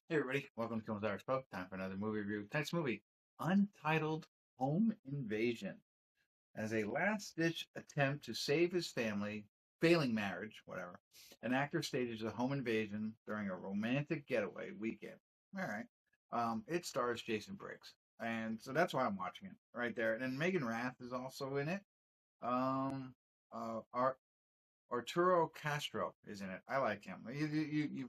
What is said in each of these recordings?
Hey everybody, welcome to Kimmel's Irish Pub. Time for another movie review. Tonight's movie, Untitled Home Invasion. As a last-ditch attempt to save his family, failing marriage, whatever, an actor stages a home invasion during a romantic getaway weekend. All right. It stars Jason Briggs, and so that's why I'm watching it right there. And then Meaghan Rath is also in it. Um, Art Arturo Castro is in it. I like him. If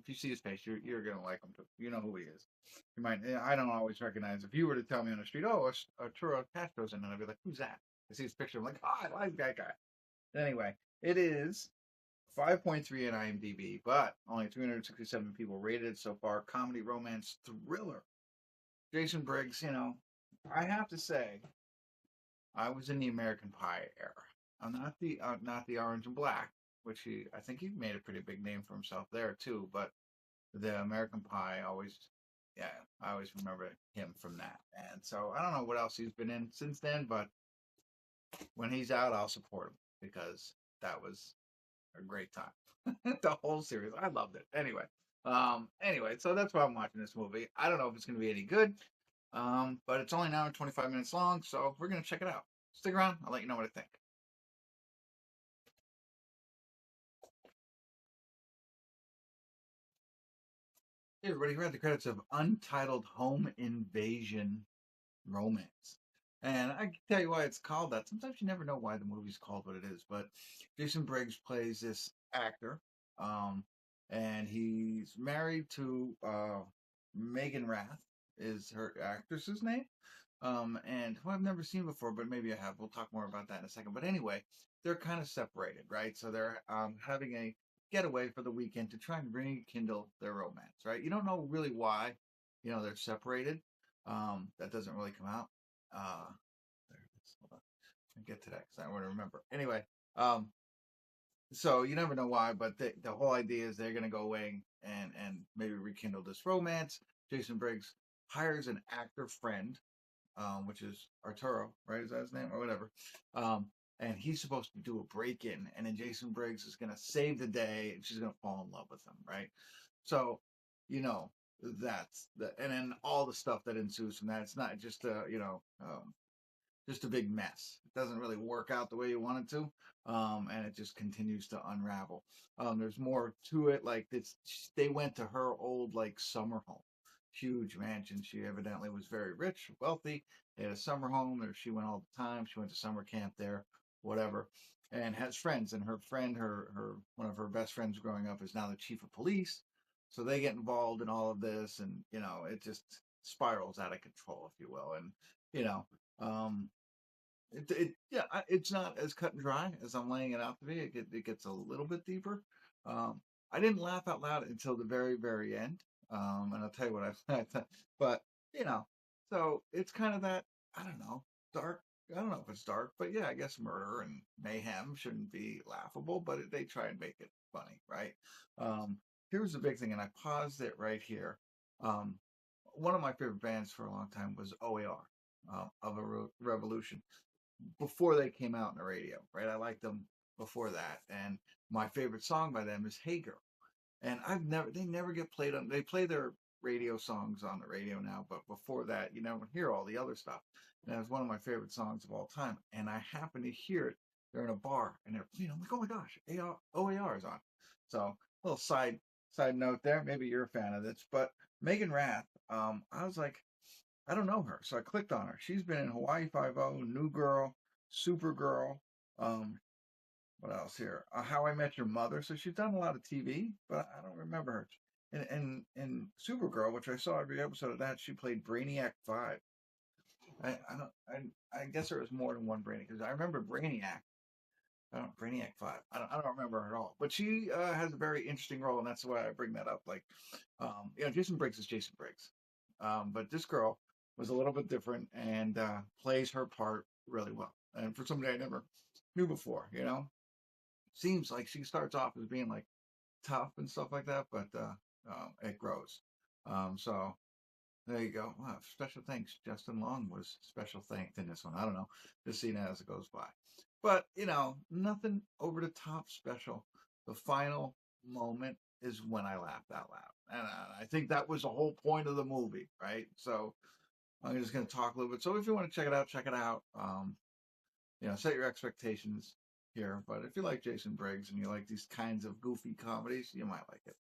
you see his face, you're gonna like him too. You know who he is. You might. I don't always recognize. If you were to tell me on the street, "Oh, Arturo Castro's in it," I'd be like, "Who's that?" I see his picture. I'm like, "Oh, I like that guy." Anyway, it is 5.3 on IMDb, but only 367 people rated it so far. Comedy, romance, thriller. Jason Briggs. I have to say, I was in the American Pie era. I'm not the Orange and Black, which I think he made a pretty big name for himself there too. But the American Pie always, yeah, I always remember him from that. And so I don't know what else he's been in since then, but when he's out, I'll support him because that was a great time. The whole series, I loved it. Anyway, so that's why I'm watching this movie. I don't know if it's going to be any good, but it's only an hour and 25 minutes long, so we're going to check it out. Stick around. I'll let you know what I think. Hey everybody, here are the credits of Untitled Home Invasion Romance. And I can tell you why it's called that. Sometimes you never know why the movie's called what it is, but Jason Briggs plays this actor, um, and he's married to Meaghan Rath, is her actress's name. And who I've never seen before, but maybe I have. We'll talk more about that in a second. But anyway, they're kind of separated, right? So they're having a getaway for the weekend to try and rekindle their romance, right? You don't know really why, they're separated. That doesn't really come out. There it is. Hold on. I'll get to that because I want to remember. Anyway, um, so you never know why, but the whole idea is they're going to go away and maybe rekindle this romance. Jason Briggs hires an actor friend, which is Arturo, right? Is that his name or whatever? Um, and he's supposed to do a break in, and then Jason Briggs is going to save the day, and she's going to fall in love with him, right? So, you know, that's and then all the stuff that ensues from that. It's not just just a big mess. It doesn't really work out the way you want it to, and it just continues to unravel. There's more to it. Like they went to her old like summer home, huge mansion. She evidently was very rich, wealthy. They had a summer home there. She went all the time. She went to summer camp there, whatever, and has friends. And her friend, her one of her best friends growing up, is now the chief of police. So they get involved in all of this, and it just spirals out of control, if you will. And you know, um, yeah, it's not as cut and dry as I'm laying it out to be. It gets a little bit deeper. I didn't laugh out loud until the very, very end. And I'll tell you what I thought. But, you know, so it's kind of that, I don't know, dark. I don't know if it's dark, but yeah, I guess murder and mayhem shouldn't be laughable, but they try and make it funny, right? Um, Here's the big thing, and I paused it right here. Um, one of my favorite bands for a long time was OAR, of a Revolution, before they came out on the radio, right? I liked them before that, and my favorite song by them is "Hey Girl." And they never get played on. They play their radio songs on the radio now, but before that, you never hear all the other stuff. And that was one of my favorite songs of all time. And I happened to hear it. They're in a bar, and they're playing. I'm like, oh my gosh, OAR is on. So, a little side note there. Maybe you're a fan of this, but Meaghan Rath. I was like, I don't know her, so I clicked on her. She's been in Hawaii Five O, New Girl, Supergirl. Um, what else here? How I Met Your Mother. So she's done a lot of TV, but I don't remember her. In Supergirl, which I saw every episode of that, she played Brainiac 5. I don't I guess there was more than one Brainiac because I remember Brainiac. I don't Brainiac 5. I don't remember her at all. But she has a very interesting role, and that's why I bring that up. Like, Jason Briggs is Jason Briggs, but this girl was a little bit different and plays her part really well. And for somebody I never knew before, seems like she starts off as being like tough and stuff like that, but it grows. So there you go. Wow, special thanks. Justin Long was special thanked in this one. I don't know. Just seeing it as it goes by. But, nothing over the top special. The final moment is when I laughed out loud. And I think that was the whole point of the movie, right? So I'm just going to talk a little bit. So if you want to check it out, check it out. Set your expectations here. But if you like Jason Briggs and you like these kinds of goofy comedies, you might like it.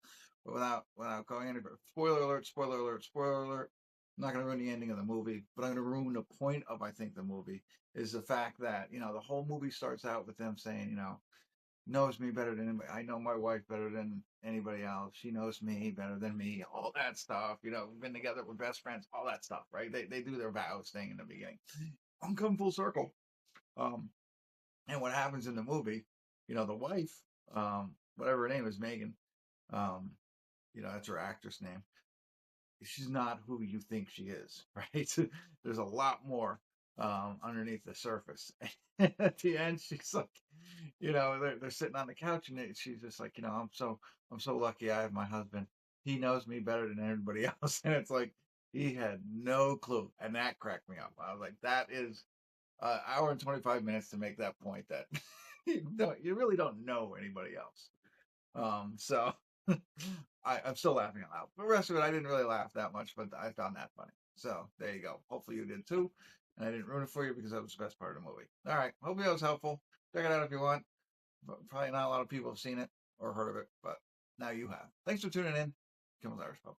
But without going any further, spoiler alert, spoiler alert, spoiler alert. I'm not going to ruin the ending of the movie, but I'm going to ruin the point of, I think, the movie is the fact that, the whole movie starts out with them saying, knows me better than anybody. I know my wife better than anybody else. She knows me better than me. All that stuff. We've been together. We're best friends. All that stuff, right? They do their vows thing in the beginning. I'm coming full circle. And what happens in the movie, the wife, whatever her name is, Meaghan, um, that's her actress name. She's not who you think she is, right? There's a lot more underneath the surface. And at the end, she's like, they're sitting on the couch, and she's just like, I'm so lucky I have my husband. He knows me better than everybody else, and it's like he had no clue, and that cracked me up. I was like, that is hour and 25 minutes to make that point that you really don't know anybody else. So I'm still laughing out loud. The rest of it, I didn't really laugh that much, but I found that funny. So there you go. Hopefully you did too. And I didn't ruin it for you because that was the best part of the movie. All right. Hopefully that was helpful. Check it out if you want. But probably not a lot of people have seen it or heard of it, but now you have. Thanks for tuning in. Kimmel's Irish Pub.